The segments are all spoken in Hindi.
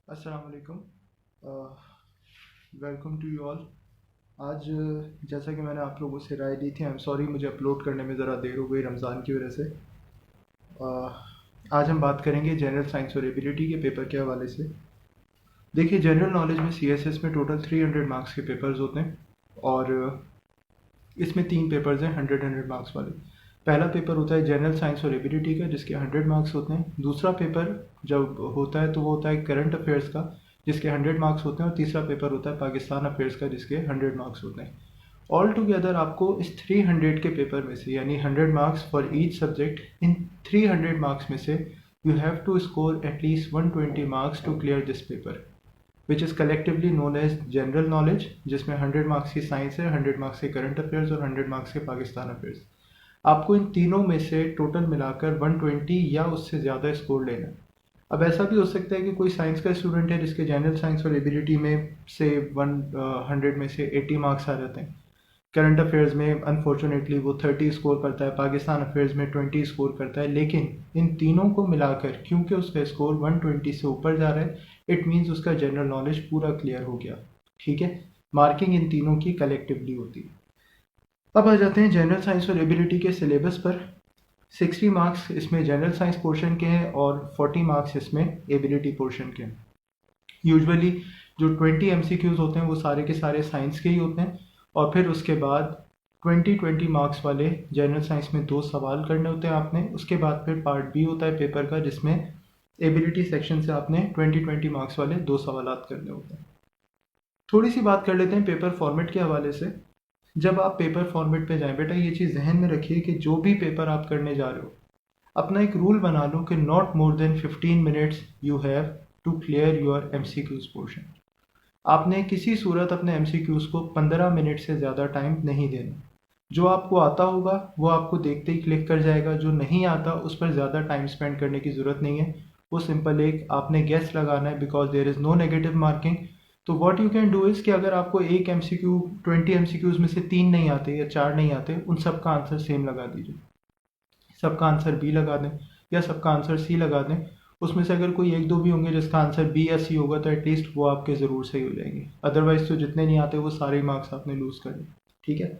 अस्सलाम वालेकुम। Welcome to you all. आज जैसा कि मैंने आप लोगों से राय ली थी, आई एम सॉरी मुझे अपलोड करने में ज़रा देर हो गई रमज़ान की वजह से। आज हम बात करेंगे जनरल साइंस और एबिलिटी के पेपर के हवाले से। देखिए, जनरल नॉलेज में सीएसएस में टोटल 300 मार्क्स के पेपर्स होते हैं और इसमें 3 पेपर्स हैं 100 मार्क्स वाले। पहला पेपर होता है जनरल साइंस और एबिलिटी का, जिसके 100 मार्क्स होते हैं। दूसरा पेपर जब होता है तो वो होता है करंट अफेयर्स का, जिसके 100 मार्क्स होते हैं। और तीसरा पेपर होता है पाकिस्तान अफेयर्स का, जिसके 100 मार्क्स होते हैं। ऑल टुगेदर आपको इस 300 के पेपर में से, यानी 100 marks for each subject, in 300 marks में से you have to score at least 120 marks to clear this paper, which is collectively known as general knowledge, जिसमें 100 मार्क्स की साइंस है, 100 मार्क्स के करंट अफेयर्स और 100 मार्क्स के पाकिस्तान अफेयर्स। आपको इन तीनों में से टोटल मिलाकर 120 या उससे ज़्यादा स्कोर लेना है। अब ऐसा भी हो सकता है कि कोई साइंस का स्टूडेंट है जिसके जनरल साइंस और एबिलिटी में से 100 में से 80 मार्क्स आ जाते हैं। करंट अफेयर्स में अनफॉर्चुनेटली वो 30 स्कोर करता है, पाकिस्तान अफेयर्स में 20 स्कोर करता है। लेकिन इन तीनों को मिलाकर क्योंकि उसका स्कोर 120 से ऊपर जा रहा है, इट मीन्स उसका जनरल नॉलेज पूरा क्लियर हो गया। ठीक है, मार्किंग इन तीनों की कलेक्टिवली होती है। अब आ जाते हैं जनरल साइंस और एबिलिटी के सिलेबस पर। 60 मार्क्स इसमें जनरल साइंस पोर्शन के हैं और 40 मार्क्स इसमें एबिलिटी पोर्शन के हैं। यूजुअली जो 20 एमसीक्यूज होते हैं वो सारे के सारे साइंस के ही होते हैं, और फिर उसके बाद 20 मार्क्स वाले जनरल साइंस में 2 सवाल करने होते हैं आपने। उसके बाद फिर पार्ट बी होता है पेपर का, जिसमें एबिलिटी सेक्शन से आपने 20 मार्क्स वाले 2 सवाल करने होते हैं। थोड़ी सी बात कर लेते हैं पेपर फॉर्मेट के हवाले से। जब आप पेपर फॉर्मेट पे जाएं, बेटा ये चीज़ जहन में रखिए कि जो भी पेपर आप करने जा रहे हो, अपना एक रूल बना लो कि not more than 15 minutes you have to clear your MCQs portion. आपने किसी सूरत अपने एमसीक्यूज को 15 मिनट से ज़्यादा टाइम नहीं देना। जो आपको आता होगा वो आपको देखते ही क्लिक कर जाएगा, जो नहीं आता उस पर ज़्यादा टाइम स्पेंड करने की ज़रूरत नहीं है। वो सिंपल एक आपने गेस लगाना है, because there is no negative marking. तो what you can do is कि अगर आपको एक एमसीक्यू 20 एमसीक्यूज में से 3 नहीं आते या 4 नहीं आते, उन सब का आंसर सेम लगा दीजिए। सबका आंसर बी लगा दें या सबका आंसर सी लगा दें। उसमें से अगर कोई एक दो भी होंगे जिसका आंसर बी या सी होगा तो एटलीस्ट वो आपके ज़रूर सही हो जाएंगे। अदरवाइज तो जितने नहीं आते वो सारे मार्क्स आपने लूज़ कर लिए। ठीक है,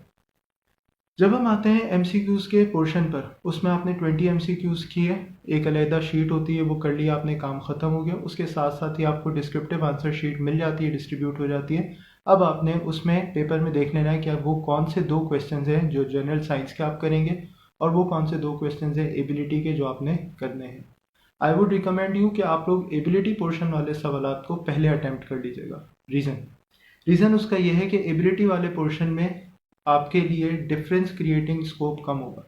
जब हम आते हैं एमसीक्यूज़ के पोर्शन पर, उसमें आपने 20 एमसीक्यूज़ किए, एक अलहदा शीट होती है वो कर लिया आपने, काम ख़त्म हो गया। उसके साथ साथ ही आपको डिस्क्रिप्टिव आंसर शीट मिल जाती है, डिस्ट्रीब्यूट हो जाती है। अब आपने उसमें पेपर में देख लेना है कि वो कौन से 2 क्वेश्चन हैं जो जनरल साइंस के आप करेंगे और वो कौन से 2 क्वेश्चन हैं एबिलिटी के जो आपने करने हैं। आई वुड रिकमेंड यू कि आप लोग एबिलिटी पोर्शन वाले सवालात को पहले अटैम्प्ट कर लीजिएगा। रीज़न उसका यह है कि एबिलिटी वाले पोर्शन में आपके लिए डिफरेंस क्रिएटिंग स्कोप कम होगा।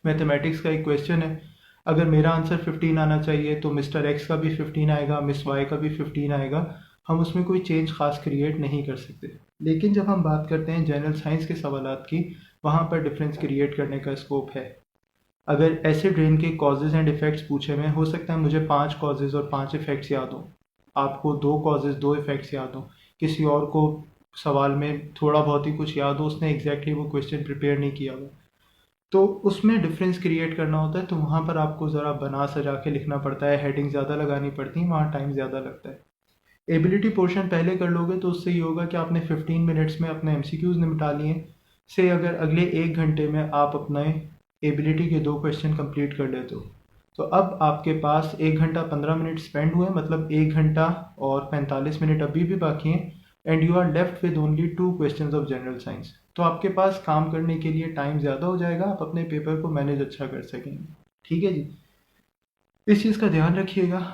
मैथमेटिक्स का एक क्वेश्चन है, अगर मेरा आंसर 15 आना चाहिए तो मिस्टर एक्स का भी 15 आएगा, मिस वाई का भी 15 आएगा। हम उसमें कोई चेंज खास क्रिएट नहीं कर सकते। लेकिन जब हम बात करते हैं जनरल साइंस के सवालात की, वहाँ पर डिफरेंस क्रिएट करने का स्कोप है। अगर एसिड रेन के कॉजेज़ एंड इफ़ेक्ट्स पूछे में, हो सकता है मुझे 5 कॉजेज़ और 5 इफ़ेक्ट्स याद हो, आपको 2 कॉजेज़ 2 इफ़ेक्ट्स याद हो, किसी और को सवाल में थोड़ा बहुत ही कुछ याद हो, उसने एग्जैक्टली वो क्वेश्चन प्रिपेयर नहीं किया हुआ, तो उसमें डिफरेंस क्रिएट करना होता है। तो वहाँ पर आपको ज़रा बना सजा के लिखना पड़ता है, हेडिंग ज़्यादा लगानी पड़ती है, वहाँ टाइम ज़्यादा लगता है। एबिलिटी पोर्शन पहले कर लोगे तो उससे ये होगा कि आपने 15 मिनट्स में अपने एमसीक्यूज निपटा लिए। से अगर अगले 1 घंटे में आप अपने एबिलिटी के 2 क्वेश्चन कंप्लीट कर लेते हो, तो अब आपके पास 1 घंटा 15 मिनट स्पेंड हुए, मतलब 1 घंटा और 45 मिनट अभी भी बाकी हैं, and you are left with only 2 question of general science. तो आपके पास काम करने के लिए टाइम ज़्यादा हो जाएगा, आप अपने पेपर को मैनेज अच्छा कर सकेंगे। ठीक है जी, इस चीज़ का ध्यान रखिएगा।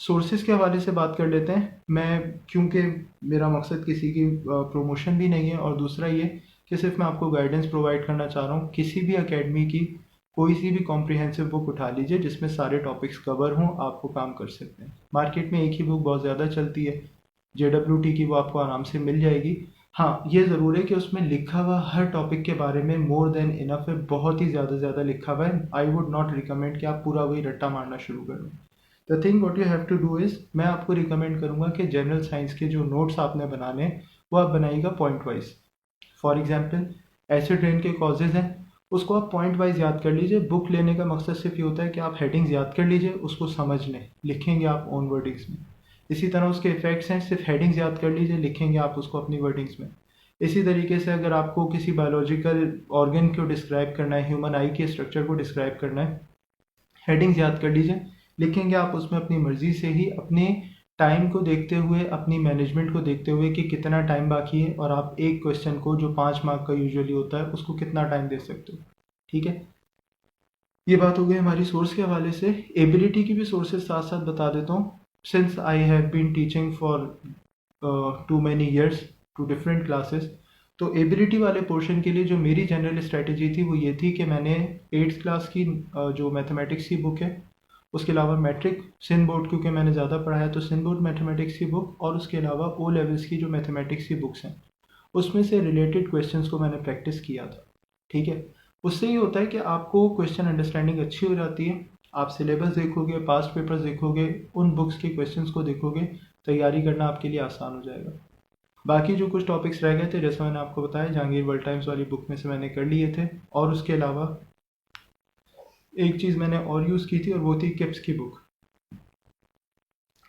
सोर्सेज के हवाले से बात कर लेते हैं। मैं, क्योंकि मेरा मकसद किसी की प्रमोशन भी नहीं है, और दूसरा ये कि सिर्फ मैं आपको गाइडेंस प्रोवाइड करना चाह रहा हूँ। किसी भी एकेडमी की कोई सी भी कॉम्प्रिहेंसिव बुक उठा लीजिए जिसमें सारे टॉपिक्स कवर हों, आपको काम कर सकते हैं। मार्केट में एक ही बुक बहुत ज़्यादा चलती है, JWT की, वो आपको आराम से मिल जाएगी। हाँ, ये ज़रूर है कि उसमें लिखा हुआ हर टॉपिक के बारे में मोर देन इनफ है, बहुत ही ज़्यादा लिखा हुआ है। आई वुड नॉट रिकमेंड कि आप पूरा वही रट्टा मारना शुरू कर दें। The thing what you have to do is, मैं आपको रिकमेंड करूँगा कि जनरल साइंस के जो नोट्स आपने बनाने हैं वो आप बनाइएगा point wise. For example, acid rain के कॉजेज़ हैं, उसको आप पॉइंट वाइज याद कर लीजिए। बुक लेने का मकसद सिर्फ ये होता है कि आप हेडिंग्स याद कर लीजिए, उसको समझ लें, लिखेंगे आप ओन वर्डिंग्स में। इसी तरह उसके इफ़ेक्ट्स हैं, सिर्फ हेडिंग्स याद कर लीजिए, लिखेंगे आप उसको अपनी वर्डिंग्स में। इसी तरीके से अगर आपको किसी बायोलॉजिकल ऑर्गन को डिस्क्राइब करना है, ह्यूमन आई के स्ट्रक्चर को डिस्क्राइब करना है, हेडिंग्स याद कर लीजिए, लिखेंगे आप उसमें अपनी मर्जी से ही, अपने टाइम को देखते हुए, अपनी मैनेजमेंट को देखते हुए कि कितना टाइम बाकी है, और आप एक क्वेश्चन को जो 5 मार्क का यूजुअली होता है उसको कितना टाइम दे सकते हो। ठीक है, ये बात हो गई हमारी सोर्स के हवाले से। एबिलिटी की भी सोर्सेज साथ साथ बता देता हूँ। Since I have been teaching for too many years to different classes, तो एबिलिटी वाले पोर्शन के लिए जो मेरी जनरल स्ट्रेटजी थी वो ये थी कि मैंने 8th क्लास की जो मैथमेटिक्स की बुक है, उसके अलावा मैट्रिक सिंध बोर्ड क्योंकि मैंने ज़्यादा पढ़ा है तो सिंध बोर्ड मैथमेटिक्स की बुक, और उसके अलावा ओ लेवल्स की जो मैथमेटिक्स की बुक्स हैं उसमें से रिलेटेड क्वेश्चंस को मैंने प्रैक्टिस किया था। ठीक है, उससे ये होता है कि आपको क्वेश्चन अंडरस्टैंडिंग अच्छी हो जाती है, आप सिलेबस देखोगे, पास्ट पेपर्स देखोगे, उन बुक्स के क्वेश्चंस को देखोगे, तैयारी करना आपके लिए आसान हो जाएगा। बाकी जो कुछ टॉपिक्स रह गए थे जैसे मैंने आपको बताया जहांगीर वर्ल्ड टाइम्स वाली बुक में से मैंने कर लिए थे, और उसके अलावा एक चीज़ मैंने और यूज़ की थी और वो थी किप्स की बुक।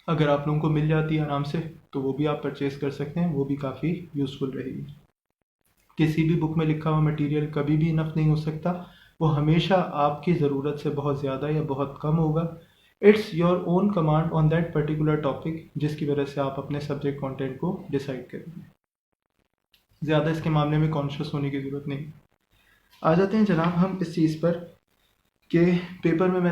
अगर आप लोगों को मिल जाती है आराम से तो वो भी आप परचेज कर सकते हैं, वो भी काफ़ी यूज़फुल रहेगी। किसी भी बुक में लिखा हुआ मटेरियल कभी भी इनफ नहीं हो सकता, वो हमेशा आपकी ज़रूरत से बहुत ज़्यादा या बहुत कम होगा। It's your own command on that particular topic, जिसकी वजह से आप अपने सब्जेक्ट कंटेंट को डिसाइड करेंगे। ज़्यादा इसके मामले में कॉन्शियस होने की ज़रूरत नहीं। आ जाते हैं जनाब हम इस चीज़ पर कि पेपर में मैंने